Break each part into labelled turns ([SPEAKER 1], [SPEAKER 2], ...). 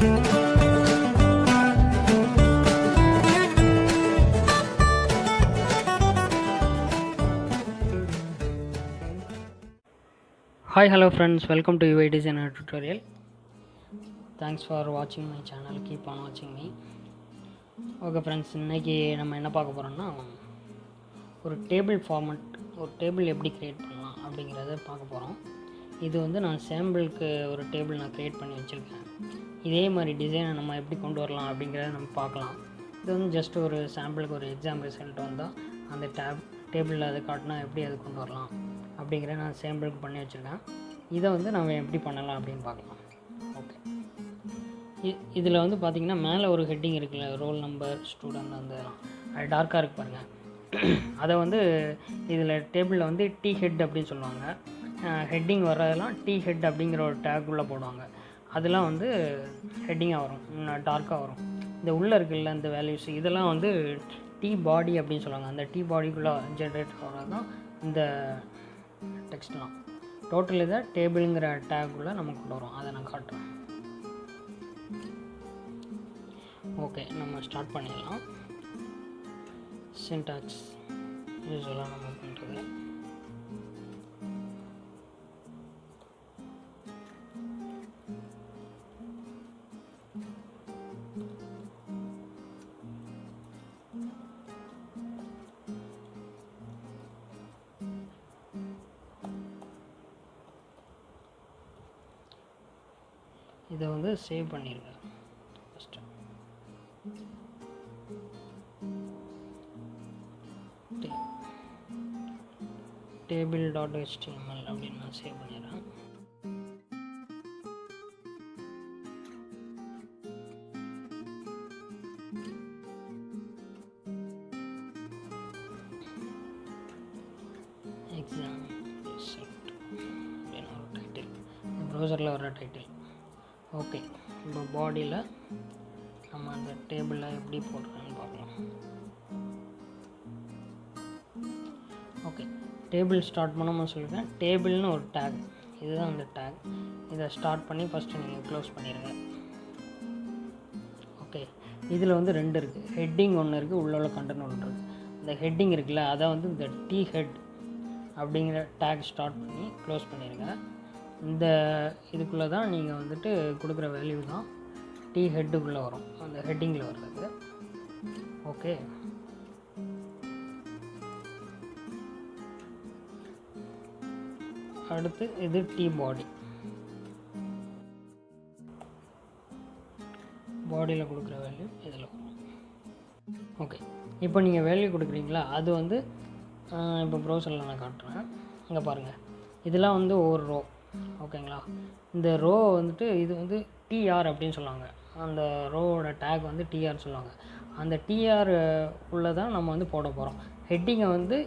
[SPEAKER 1] Hi, hello friends, welcome to UI Designer tutorial. Thanks for watching my channel, keep on watching me. Okay friends, இன்னைக்கு நம்ம என்ன பார்க்க போகிறோம்னா ஒரு table format, ஒரு டேபிள் எப்படி க்ரியேட் பண்ணலாம் அப்படிங்கிறத பார்க்க போகிறோம். இது வந்து நான் சாம்பிளுக்கு ஒரு டேபிள் நான் க்ரியேட் பண்ணி வச்சுருக்கேன். இதே மாதிரி டிசைனை நம்ம எப்படி கொண்டு வரலாம் அப்படிங்கிறத நம்ம பார்க்கலாம். இது வந்து ஜஸ்ட் ஒரு சாம்பிளுக்கு ஒரு எக்ஸாம் ரிசல்ட் வந்தால் அந்த டேபிளில் அதை காட்டினா எப்படி அது கொண்டு வரலாம் அப்படிங்கிற நான் சாம்பிளுக்கு பண்ணி வச்சுருக்கேன். இதை வந்து நம்ம எப்படி பண்ணலாம் அப்படின்னு பார்க்கலாம். ஓகே, இதில் வந்து பார்த்திங்கன்னா மேலே ஒரு ஹெட்டிங் இருக்குல்ல, ரோல் நம்பர், ஸ்டூடெண்ட், அந்த அது டார்க்காக இருக்கு பாருங்கள். அதை வந்து இதில் டேபிளில் வந்து டி ஹெட் அப்படின்னு சொல்லுவாங்க. ஹெட்டிங் வர்றதெல்லாம் டி ஹெட் அப்படிங்கிற ஒரு டேக் உள்ளே போடுவாங்க. அதெல்லாம் வந்து ஹெட்டிங்காக வரும், டார்க்காக வரும். இந்த உள்ளே இருக்குல்ல இந்த வேல்யூஸ், இதெல்லாம் வந்து டி பாடி அப்படின்னு சொல்லுவாங்க. அந்த டி பாடிக்குள்ளே ஜென்ரேட் ஆகிறது தான் இந்த டெக்ஸ்ட்லாம். டோட்டல் இதை டேபிளுங்கிற டேக்குள்ளே நம்ம கொண்டு வரோம். அதை நான் காட்டுறேன். ஓகே, நம்ம ஸ்டார்ட் பண்ணிடலாம். சின்டாக்ஸ் யூஸ்வலாக நம்ம பண்ணுறது இதை வந்து சேவ் பண்ணிடுங்க. ஃபஸ்ட்டு table.html அப்படின்னு நான் சேவ் பண்ணிடுறேன். எக்ஸாம் ரிசல்ட் அப்படின்னு ஒரு டைட்டில், ப்ரௌசரில் வர டைட்டில். ஓகே, இப்போ பாடியில் நம்ம அந்த டேபிளில் எப்படி போடுறோன்னு பார்க்கலாம். ஓகே, டேபிள் ஸ்டார்ட் பண்ணாமல் சொல்லியிருக்கேன். டேபிள்னு ஒரு டேக், இதுதான் அந்த டேக். இதை ஸ்டார்ட் பண்ணி ஃபஸ்ட்டு நீங்கள் க்ளோஸ் பண்ணிடுங்க. ஓகே, இதில் வந்து ரெண்டு இருக்குது, ஹெட்டிங் ஒன்று இருக்குது, உள்ள கண்டென்ட் ஒன்று இருக்குது. இந்த ஹெட்டிங் இருக்குல்ல, அதை வந்து இந்த டி ஹெட் அப்படிங்கிற டேக் ஸ்டார்ட் பண்ணி க்ளோஸ் பண்ணிடுங்க. இந்த இதுக்குள்ளே தான் நீங்கள் வந்துட்டு கொடுக்குற வேல்யூ தான் டி ஹெட்டுக்குள்ளே வரும், அந்த ஹெட்டிங்கில் வர்றது. ஓகே, அடுத்து இது டி பாடி. பாடியில் கொடுக்குற வேல்யூ இதில் வரும். ஓகே, இப்போ நீங்கள் வேல்யூ கொடுக்குறீங்களா, அது வந்து இப்போ ப்ரௌசரில் நான் காட்டுறேன். இங்கே பாருங்கள், இதெல்லாம் வந்து ஒவ்வொரு ரோ. ஓகேங்களா, இந்த ரோ வந்துட்டு இது வந்து டிஆர் அப்படின்னு சொல்லுவாங்க. அந்த ரோவோட டேக் வந்து டிஆர் சொல்லுவாங்க. அந்த டிஆர் உள்ளே தான் நம்ம வந்து போட போகிறோம். ஹெட்டிங்கை வந்து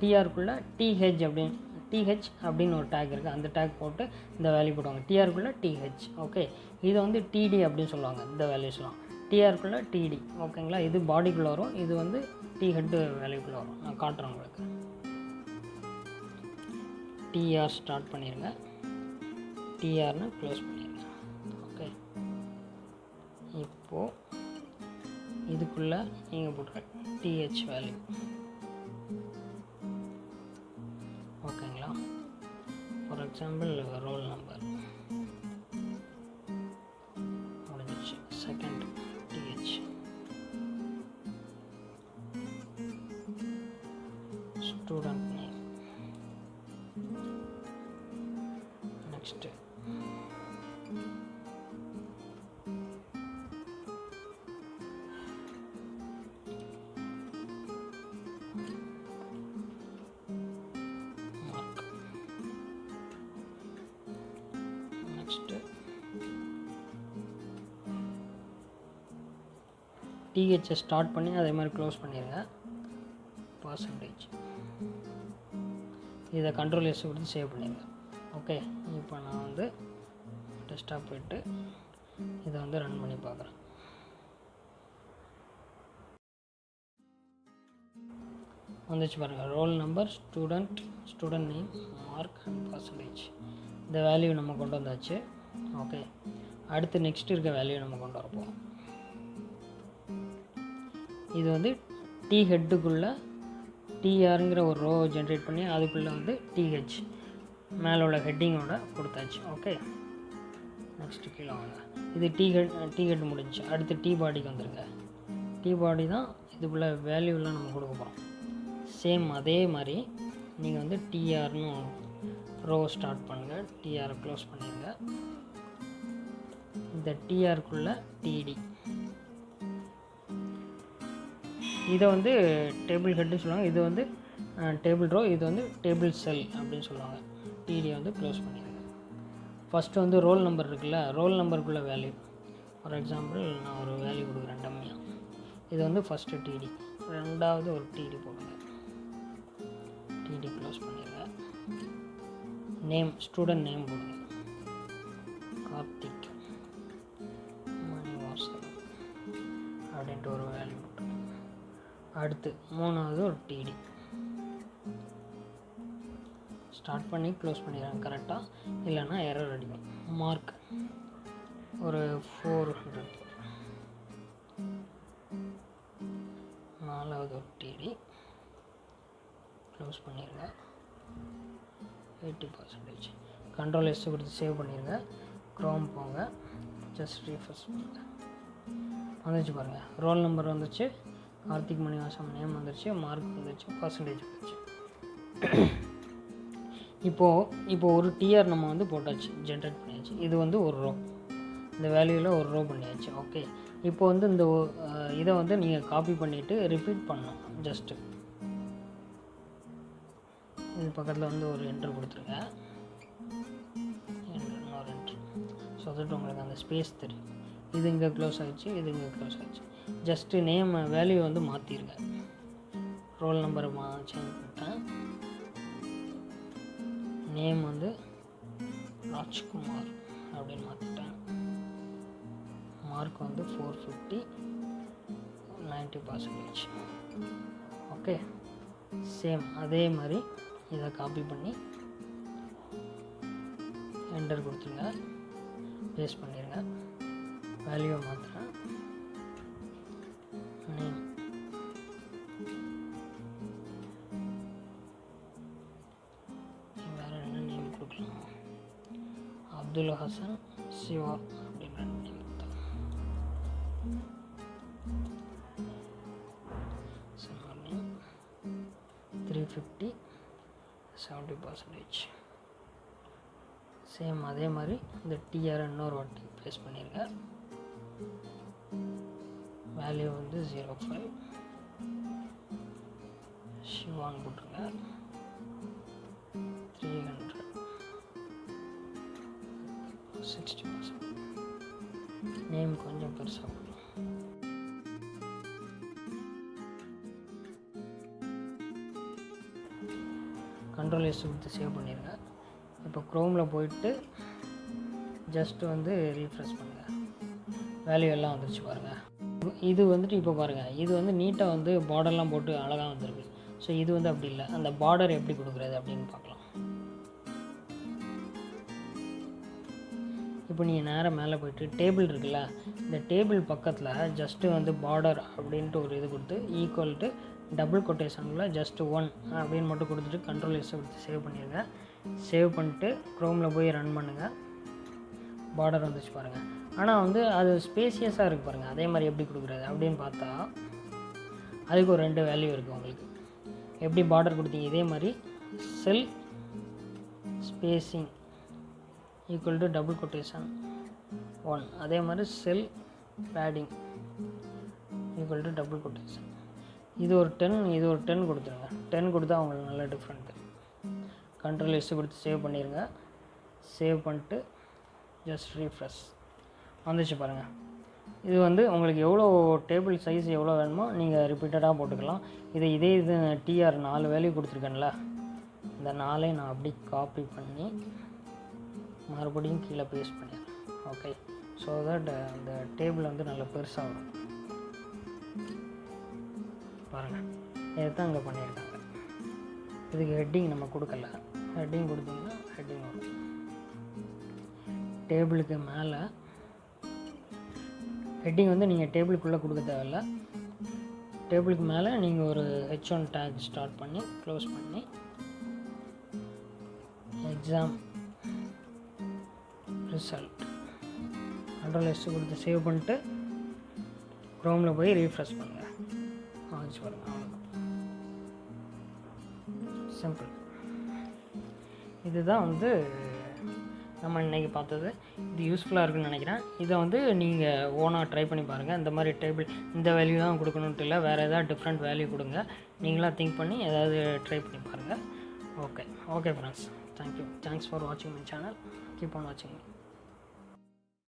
[SPEAKER 1] டிஆருக்குள்ளே டிஹெச் அப்படின்னு ஒரு டேக் இருக்குது. அந்த டேக் போட்டு இந்த வேல்யூ போடுவாங்க. டிஆருக்குள்ளே டிஹெச். ஓகே, இதை வந்து டிடி அப்படின்னு சொல்லுவாங்க. இந்த வேல்யூஸ்லாம் டிஆருக்குள்ளே டிடி. ஓகேங்களா, இது பாடிக்குள்ளே வரும், இது வந்து டி ஹெட்டு வேல்யூக்குள்ளே வரும். நான் காட்டுறேன் உங்களுக்கு. டிஆர் ஸ்டார்ட் பண்ணிடுங்க, டிஆர்னு க்ளோஸ் பண்ணிடுங்க. ஓகே, இப்போது இதுக்குள்ளே நீங்கள் போட்டுற டிஹெச் வேல்யூ. ஓகேங்களா, ஃபார் எக்ஸாம்பிள் ரோல் நம்பர் முடிஞ்சிச்சு. Second TH, student name, next mark, next டிஹெச்சை ஸ்டார்ட் பண்ணி அதே மாதிரி க்ளோஸ் பண்ணிடுங்க. பர்சன்டேஜ், இதை கண்ட்ரோல் எஸ் கொடுத்து சேவ் பண்ணிடுங்க. ஓகே, இப்போ நான் வந்து டெஸ்க்டாப் போய்ட்டு இதை வந்து ரன் பண்ணி பார்க்குறேன். வந்துச்சு பாருங்கள், roll number, student name, mark and percentage. இந்த வேல்யூ நம்ம கொண்டு வந்தாச்சு. ஓகே, அடுத்து நெக்ஸ்ட் இருக்க வேல்யூ நம்ம கொண்டு வரப்போம். இது வந்து டி ஹெட்டுக்குள்ளே டிஆருங்கிற ஒரு ரோ ஜென்ரேட் பண்ணி அதுக்குள்ளே வந்து டிஹெச் மேலே உள்ள ஹெட்டிங்கோட கொடுத்தாச்சு. ஓகே, நெக்ஸ்ட்டு கீழே வாங்க. இது டி ஹெட் முடிஞ்சு. அடுத்து டி பாடிக்கு வந்துடுங்க. டி பாடி தான் இதுக்குள்ளே வேல்யூலாம் நம்ம கொடுக்க போகிறோம். சேம் அதே மாதிரி நீங்கள் வந்து டிஆர்னு ரோ ஸ்டார்ட் பண்ணுங்கள். டிஆரை க்ளோஸ் பண்ணிடுங்க. இந்த டிஆருக்குள்ளே டிடி, இதை வந்து டேபிள் ஹெட்டுன்னு சொல்லுவாங்க. இது வந்து டேபிள் ரோ, இது வந்து டேபிள் செல் அப்படின்னு சொல்லுவாங்க. டிடியை வந்து க்ளோஸ் பண்ணிடுங்க. ஃபஸ்ட்டு வந்து ரோல் நம்பர் இருக்குல்ல, ரோல் நம்பருக்குள்ளே வேல்யூ. ஃபார் எக்ஸாம்பிள் நான் ஒரு வேல்யூ கொடுக்குறேன் டம்மியாக. இது வந்து ஃபஸ்ட்டு டிடி, ரெண்டாவது ஒரு டிடி போடுங்க. டிடி க்ளோஸ் பண்ணிடுங்க. நேம், ஸ்டூடெண்ட் நேம் போடுங்க. கார்த்திக் மணிவாசன் அப்படின்ட்டு ஒரு வேல்யூ போட்டுருங்க. அடுத்து மூணாவது ஒரு டிடி ஸ்டார்ட் பண்ணி க்ளோஸ் பண்ணிடுறாங்க கரெக்டாக, இல்லைன்னா எரர் அடிக்கும். மார்க் ஒரு 400. நாலாவது ஒரு டிடி க்ளோஸ் பண்ணிடுங்க. 80%. கண்ட்ரோல் எஸ் கொடுத்து சேவ் பண்ணிடுங்க. க்ரோம் போங்க, ஜஸ்ட் ரீஃப்ரெஷ் பண்ணுங்கள். வந்துச்சு பாருங்கள், ரோல் நம்பர் வந்துச்சு, கார்த்திக் மணிவாசம் நேம் வந்துருச்சு, மார்க் வந்துச்சு, பர்சன்டேஜ் வந்துச்சு. இப்போது ஒரு டிஆர் நம்ம வந்து போட்டாச்சு, ஜென்ரேட் பண்ணியாச்சு. இது வந்து ஒரு ரோ, இந்த வேல்யூவில் ஒரு ரோ பண்ணியாச்சு. ஓகே, இப்போ வந்து இந்த இதை வந்து நீங்கள் காப்பி பண்ணிவிட்டு ரிப்பீட் பண்ணணும். ஜஸ்ட்டு இது பக்கத்தில் வந்து ஒரு என்ட்ரு கொடுத்துருங்க. இன்னொரு என்ட்ரு, ஸோ தட் உங்களுக்கு அந்த ஸ்பேஸ் தெரியும். இது இங்கே க்ளோஸ் ஆகிடுச்சு, இது இங்கே க்ளோஸ் ஆகிடுச்சு. ஜஸ்ட்டு நேம் வேல்யூ வந்து மாற்றிருங்க. ரோல் நம்பரை சேஞ்ச் பண்ணிட்டேன். நேம் வந்து ராஜ்குமார் அப்படின்னு மாற்றிட்டேன். மார்க் வந்து 450, 90%. ஓகே, சேம் அதே மாதிரி இதை காப்பி பண்ணி என்டர் கொடுத்துருங்க. பேஸ்ட் பண்ணிடுங்க. வேல்யூவை மாற்றுறேன். நேம் வேறு என்ன நேம் கொடுக்கலாம்? அப்துல் ஹசன் சிவா அப்படின்ற நேம் கொடுத்தேன். 350, 70%. சேம் அதே மாதிரி இந்த டிஆர் இன்னொரு வாட்டி ப்ளேஸ் பண்ணிடுங்க. வேல்யூ வந்து 05, சிவான் போட்டுருங்க. 300, 60%. நேம் கொஞ்சம் பெருசாக போடும். கண்ட்ரோல் எஸ் கொடுத்து சேவ் பண்ணிடுங்க. இப்போ க்ரோமில் போயிட்டு ஜஸ்ட்டு வந்து ரீஃப்ரெஷ் பண்ணுங்கள். வேல்யூ எல்லாம் வந்துருச்சு பாருங்கள். இது வந்துட்டு இப்போ பாருங்கள், இது வந்து நீட்டாக வந்து பார்டர்லாம் போட்டு அழகாக வந்துருக்கு. ஸோ இது வந்து அப்படி இல்லை. அந்த பார்டர் எப்படி கொடுக்குறது அப்படின்னு பார்க்கலாம். இப்போ நீங்கள் நேராக மேலே போய்ட்டு டேபிள் இருக்குல்ல, இந்த டேபிள் பக்கத்தில் ஜஸ்ட்டு வந்து பார்டர் அப்படின்ட்டு ஒரு இது கொடுத்து ஈக்குவல் டு டபுள் கொட்டேஷனில் ஜஸ்ட்டு 1 அப்படின்னு மட்டும் கொடுத்துட்டு கண்ட்ரோல் எஸ் கொடுத்து சேவ் பண்ணிடுங்க. சேவ் பண்ணிட்டு க்ரோமில் போய் ரன் பண்ணுங்கள். பார்டர் வந்துச்சு பாருங்கள். ஆனால் வந்து அது ஸ்பேசியஸாக இருக்குது பாருங்கள். அதே மாதிரி எப்படி கொடுக்குறது அப்படின்னு பார்த்தா அதுக்கு ஒரு 2 வேல்யூ இருக்குது உங்களுக்கு. எப்படி பார்டர் கொடுத்தீங்க இதே மாதிரி cell spacing equal to double quotation 1, அதே மாதிரி cell padding equal to double quotation. இது ஒரு 10, இது ஒரு 10 கொடுத்துருங்க. 10 கொடுத்தா அவங்களுக்கு நல்ல டிஃப்ரெண்ட் தெரியும். கண்ட்ரோல் எஸ் கொடுத்து சேவ் பண்ணிடுங்க. சேவ் பண்ணிட்டு ஜஸ்ட் ரீஃப்ரெஷ் வந்துச்சு பாருங்கள். இது வந்து உங்களுக்கு எவ்வளோ டேபிள் சைஸ் எவ்வளோ வேணுமோ நீங்கள் ரிப்பீட்டடாக போட்டுக்கலாம். இது டிஆர் 4 வேல்யூ கொடுத்துருக்கேன்ல, இந்த 4ஐயும் நான் அப்படி காப்பி பண்ணி மறுபடியும் கீழே பேஸ்ட் பண்ணிடுறேன். ஓகே, ஸோ தட் அந்த டேபிள் வந்து நல்லா பெருசாக வரும் பாருங்கள். இதை தான் இங்கே பண்ணியிருக்காங்க. இதுக்கு ஹெட்டிங் நம்ம கொடுக்கல. ஹெட்டிங் கொடுத்தீங்கன்னா ஹெட்டிங் வரும். டேபிளுக்கு மேலே ஹெட்டிங் வந்து நீங்கள் டேபிளுக்குள்ளே கொடுக்க தேவையில்ல. டேபிளுக்கு மேலே நீங்கள் ஒரு h1 டேக் ஸ்டார்ட் பண்ணி க்ளோஸ் பண்ணி எக்ஸாம் ரிசல்ட் Ctrl+S கொடுத்து சேவ் பண்ணிட்டு க்ரோமில் போய் ரீஃப்ரெஷ் பண்ணுங்கள். ஆச்சு பாருங்க, அவ்வளோதான். சிம்பிள். இதுதான் வந்து நம்ம இன்றைக்கி பார்த்தது. இது யூஸ்ஃபுல்லாக இருக்குன்னு நினைக்கிறேன். இதை வந்து நீங்கள் ஓனாக ட்ரை பண்ணி பாருங்கள். இந்த மாதிரி டேபிள் இந்த வேல்யூ தான் கொடுக்கணுன்ட்டு இல்லை, வேறு ஏதாவது டிஃப்ரெண்ட் வேல்யூ கொடுங்க. நீங்களாக திங்க் பண்ணி ஏதாவது ட்ரை பண்ணி பாருங்கள். Okay friends, thank you. Thanks for வாட்சிங் மை சேனல். கீப் ஆன் வாட்சிங்.